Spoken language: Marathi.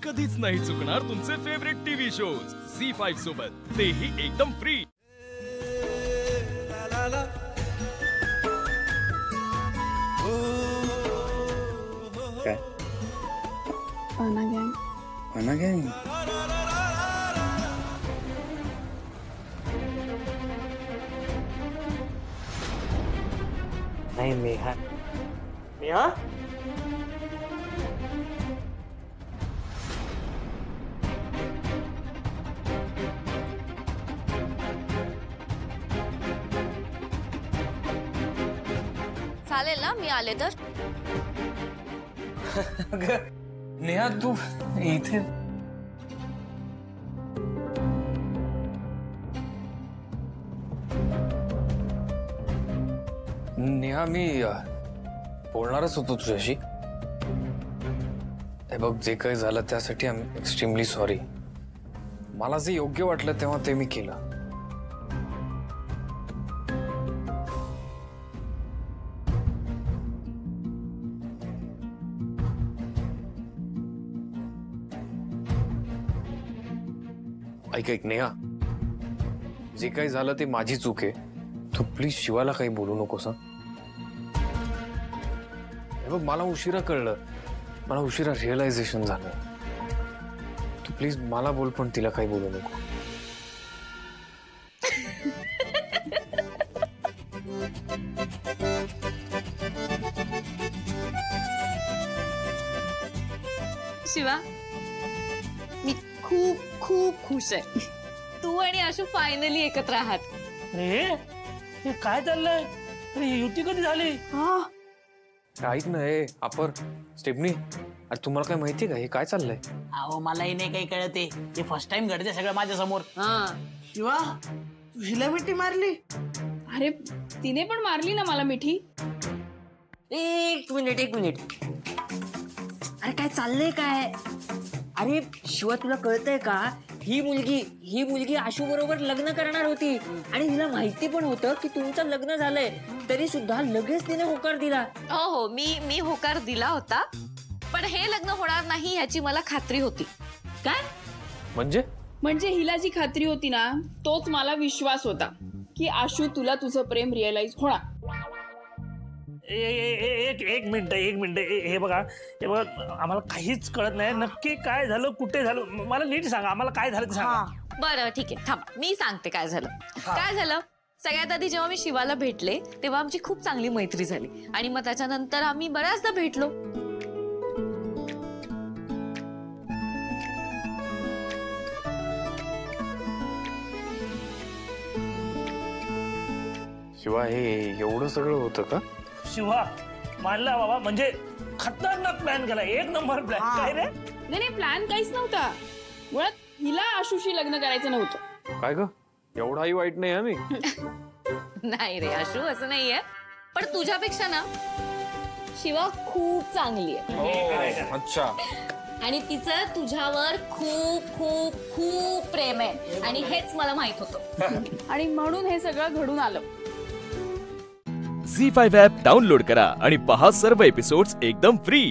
कधीच नाही चुकणार तुमचे फेवरेट टीव्ही शोज झी5 सोबत, तेही एकदम फ्री। काय पाना गँग नाही नेहा नेहा चालेल ना मी आले तर? नेहा तू इथे नेहा मी बोलणारच होतो तुझ्याशी। हे बघ जे काही झालं त्यासाठी आय एम एक्स्ट्रीमली सॉरी। मला जे योग्य वाटलं तेव्हा ते मी केलं। ऐक नेहा, जे काही झालं ते माझी चूक आहे। तू प्लीज शिवाला काही बोलू नकोस। हे बघ मला उशिरा कळलं, मला उशिरा रिअलायझेशन झालं। तू प्लीज मला बोल पण तिला काही बोलू नको। शिवा, मी खूप खूप खुश आहे। तू आणि आशू फायनली एकत्र आहात। अरे हे काय चाललंय? अरे युती कधी झाली? ऐक ना हे अपर स्टेपनी, अरे तुम्हाला काय माहिती का हे काय चाललंय? अहो मलाही नाही काही कळते, हे फर्स्ट टाइम घडते सगळं माझ्या समोर। शिवा, तू हिला मिठी मारली? अरे तिने पण मारली ना मला मिठी। एक मिनिट अरे काय चाललंय काय? अरे शिवा तुला कळतंय का? ही मुलगी आशू बरोबर लग्न करणार होती आणि हिला माहिती पण होतं की तुमचं लग्न झालंय, तरी सुद्धा लगेच तिने होकार दिला। हो मी होकार दिला होता, पण हे लग्न होणार नाही याची मला खात्री होती। काय म्हणजे हिला जी खात्री होती ना, तोच मला विश्वास होता की आशू तुला तुझं प्रेम रिअलाइज होणार। एक मिनिट हे बघा आम्हाला काहीच कळत नाही, नक्की काय झालं, कुठे झालं, मला नीट सांगा, आम्हाला काय झालं ते सांगा। बरं ठीक आहे, थांबा मी सांगते काय झालं। काय झालं, सगळ्यात आधी जेव्हा मी शिवाला भेटले तेव्हा आमची खूप चांगली मैत्री झाली आणि मग त्याच्यानंतर आम्ही बऱ्याचदा भेटलो। शिवा हे एवढं सगळं होतं का? शिवा मानला बाबा, म्हणजे खतरनाक प्लॅन केला, एक नंबर प्लॅन। काय रे? नाही प्लॅन काहीच नव्हता, मुळात हिला आशूशी लग्न करायचं नव्हतं। काय ग, एवढाही वाईट नाही आम्ही। नाही रे आशू, असं नाहीये, पण तुझ्यापेक्षा ना शिवा खूप चांगली आहे। अच्छा, आणि तिचं तुझ्यावर खूप खूप खूप प्रेम आहे आणि हेच मला माहित होतं। आणि म्हणून हे सगळं घडून आलं। झी5 ॲप डाउनलोड करा आणि पहा सर्व एपिसोड्स एकदम फ्री।